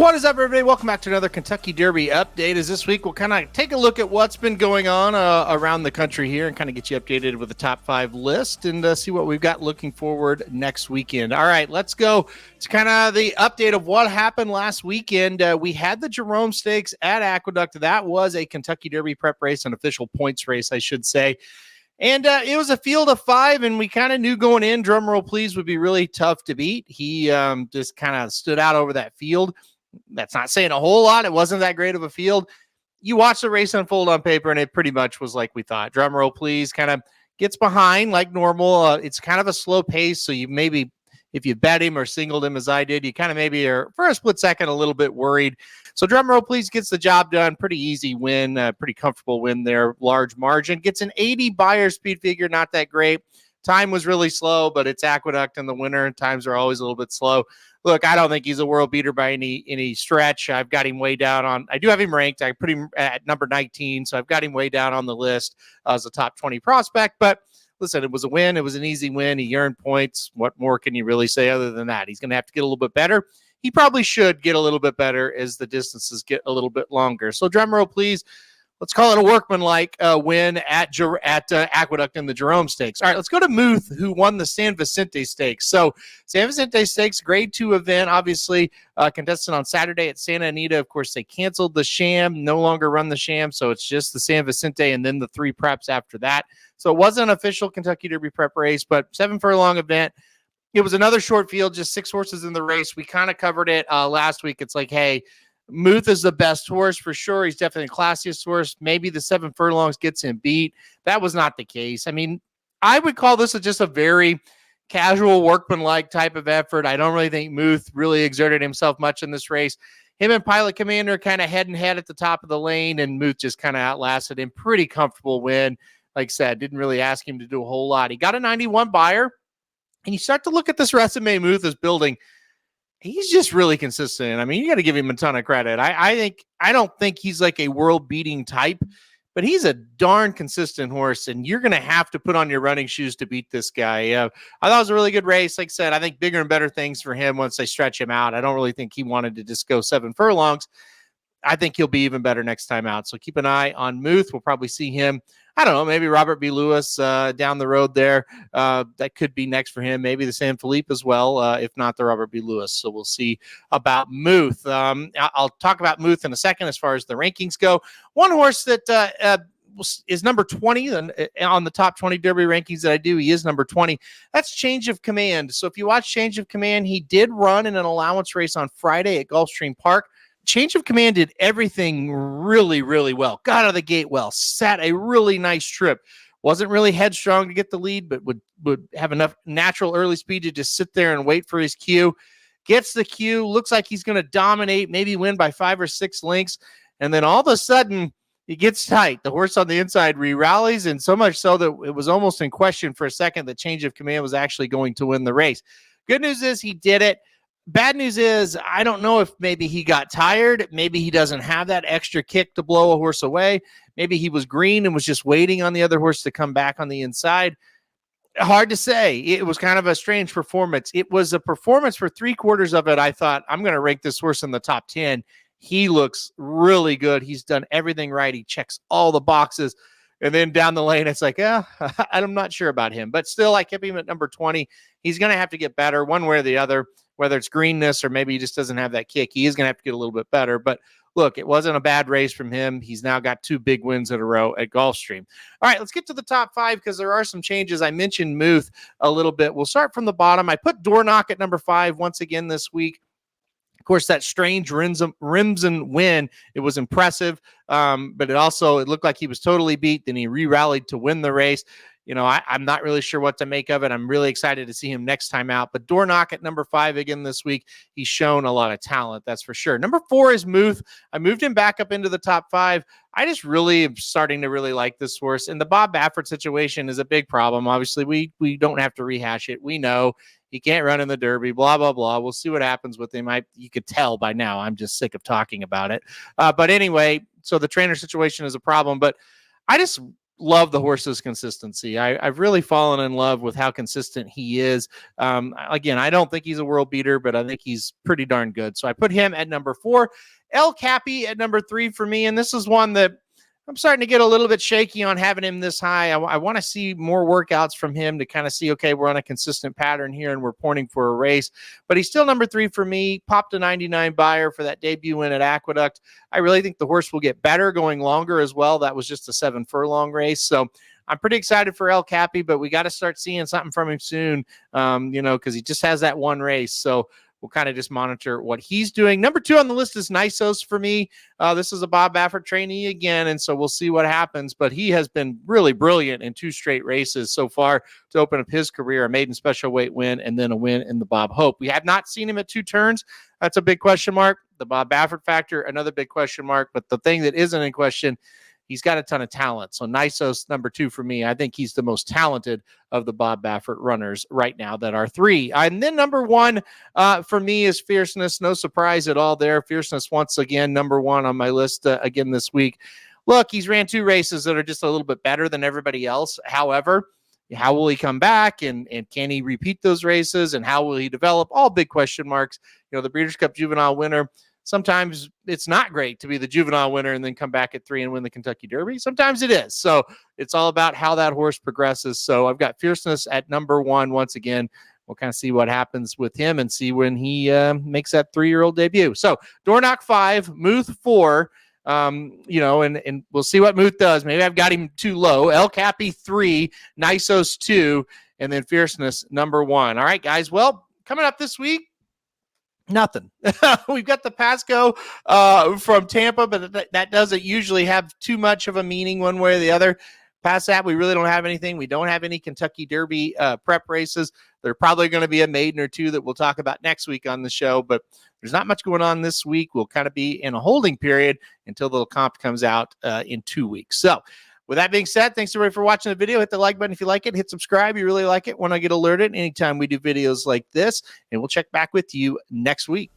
What is up, everybody? Welcome back to another Kentucky Derby update. As this week, we'll kind of take a look at what's been going on around the country here and kind of get you updated with the top 5 list and see what we've got looking forward next weekend. All right, let's go to kind of the update of what happened last weekend. We had the Jerome Stakes at Aqueduct. That was a Kentucky Derby prep race, an official points race, I should say. And it was a field of 5, and we kind of knew going in, drumroll please, would be really tough to beat. He just kind of stood out over that field. That's not saying a whole lot. It wasn't that great of a field. You watch the race unfold on paper, and it pretty much was like we thought. Drumroll please, kind of gets behind like normal. It's kind of a slow pace, so you maybe, if you bet him or singled him as I did, you kind of maybe are for a split second a little bit worried. So drumroll please gets the job done. Pretty easy win, pretty comfortable win there. Large margin. Gets an 80 buyer speed figure, not that great. Time was really slow, but it's Aqueduct in the winter, and times are always a little bit slow. Look, I don't think he's a world beater by any stretch. I've got him way down on. I do have him ranked. I put him at number 19, so I've got him way down on the list as a top 20 prospect. But listen, it was a win. It was an easy win. He earned points. What more can you really say other than that? He's going to have to get a little bit better. He probably should get a little bit better as the distances get a little bit longer. So drumroll, please. Let's call it a workmanlike win at Aqueduct in the Jerome Stakes. All right, let's go to Muth, who won the San Vicente Stakes. So San Vicente Stakes, grade 2 event, obviously contested on Saturday at Santa Anita. Of course, they canceled the Sham, no longer run the Sham, so it's just the San Vicente and then the 3 preps after that. So it wasn't an official Kentucky Derby prep race, but 7 furlong event. It was another short field, just 6 horses in the race. We kind of covered it last week. It's like, hey, Muth is the best horse for sure. He's definitely the classiest horse. Maybe the 7 furlongs gets him beat. That was not the case. I mean, I would call this just a very casual workmanlike type of effort. I don't really think Muth really exerted himself much in this race. Him and Pilot Commander kind of head and head at the top of the lane, and Muth just kind of outlasted him. Pretty comfortable win. Like I said, didn't really ask him to do a whole lot. He got a 91 buyer, and you start to look at this resume Muth is building. He's just really consistent. I mean, you got to give him a ton of credit. I don't think he's like a world-beating type, but he's a darn consistent horse, and you're going to have to put on your running shoes to beat this guy. I thought it was a really good race. Like I said, I think bigger and better things for him once they stretch him out. I don't really think he wanted to just go 7 furlongs. I think he'll be even better next time out. So keep an eye on Muth. We'll probably see him, I don't know, maybe Robert B. Lewis down the road there. That could be next for him. Maybe the San Felipe as well, if not the Robert B. Lewis. So we'll see about Muth. I'll talk about Muth in a second as far as the rankings go. One horse that is number 20 on the top 20 Derby rankings that I do. He is number 20. That's Change of Command. So if you watch Change of Command, he did run in an allowance race on Friday at Gulfstream Park. Change of Command did everything really, really well. Got out of the gate well. Sat a really nice trip. Wasn't really headstrong to get the lead, but would have enough natural early speed to just sit there and wait for his cue. Gets the cue. Looks like he's going to dominate, maybe win by 5 or 6 lengths. And then all of a sudden, he gets tight. The horse on the inside re-rallies, and so much so that it was almost in question for a second that Change of Command was actually going to win the race. Good news is he did it. Bad news is, I don't know if maybe he got tired. Maybe he doesn't have that extra kick to blow a horse away. Maybe he was green and was just waiting on the other horse to come back on the inside. Hard to say. It was kind of a strange performance. It was a performance for 3/4 of it. I thought, I'm going to rank this horse in the top 10. He looks really good. He's done everything right. He checks all the boxes. And then down the lane, it's like, I'm not sure about him. But still, I kept him at number 20. He's going to have to get better one way or the other, whether it's greenness or maybe he just doesn't have that kick. He is going to have to get a little bit better. But look, it wasn't a bad race from him. He's now got 2 big wins in a row at Gulfstream. All right, let's get to the top 5 because there are some changes. I mentioned Muth a little bit. We'll start from the bottom. I put Door Knock at number 5 once again this week. Of course, that strange Rimson win, it was impressive, but it looked like he was totally beat. Then he re-rallied to win the race. You know, I'm not really sure what to make of it. I'm really excited to see him next time out. But Door Knock at number 5 again this week. He's shown a lot of talent, that's for sure. Number 4 is Muth. I moved him back up into the top 5. I just really am starting to really like this horse. And the Bob Baffert situation is a big problem. Obviously, we don't have to rehash it. We know he can't run in the Derby, blah, blah, blah. We'll see what happens with him. You could tell by now. I'm just sick of talking about it. But anyway, so the trainer situation is a problem. But I just love the horse's consistency. I've really fallen in love with how consistent he is. Again, I don't think he's a world beater, but I think he's pretty darn good. So I put him at number 4. El Capi at number 3 for me. And this is one that I'm starting to get a little bit shaky on having him this high. I want to see more workouts from him to kind of see, okay, we're on a consistent pattern here and we're pointing for a race. But he's still number 3 for me. Popped a 99 buyer for that debut win at Aqueduct. I really think the horse will get better going longer as well. That was just a 7 furlong race. So I'm pretty excited for El Capi, but we got to start seeing something from him soon, because he just has that one race. So we'll kind of just monitor what he's doing. Number 2 on the list is Nisos for me. This is a Bob Baffert trainee again, and so we'll see what happens. But he has been really brilliant in 2 straight races so far to open up his career, a maiden special weight win and then a win in the Bob Hope. We have not seen him at 2 turns. That's a big question mark. The Bob Baffert factor, another big question mark. But the thing that isn't in question, he's got a ton of talent. So Nisos, number 2 for me. I think he's the most talented of the Bob Baffert runners right now that are 3. And then number 1 for me is Fierceness. No surprise at all there. Fierceness once again, number 1 on my list again this week. Look, he's ran 2 races that are just a little bit better than everybody else. However, how will he come back and can he repeat those races and how will he develop? All big question marks. The Breeders' Cup Juvenile winner, sometimes it's not great to be the juvenile winner and then come back at 3 and win the Kentucky Derby. Sometimes it is. So it's all about how that horse progresses. So I've got Fierceness at number 1 once again. We'll kind of see what happens with him and see when he makes that 3-year-old debut. So Dornoch 5, Muth 4, and we'll see what Muth does. Maybe I've got him too low. El Capi 3, Nisos 2, and then Fierceness number 1. All right, guys. Well, coming up this week, nothing. We've got the Pasco from Tampa, but that doesn't usually have too much of a meaning one way or the other. Past that, we really don't have anything. We don't have any Kentucky Derby prep races. There's probably going to be a maiden or 2 that we'll talk about next week on the show, but there's not much going on this week. We'll kind of be in a holding period until the comp comes out in 2 weeks. So with that being said, thanks everybody for watching the video. Hit the like button if you like it. Hit subscribe if you really like it. Want to get alerted anytime we do videos like this. And we'll check back with you next week.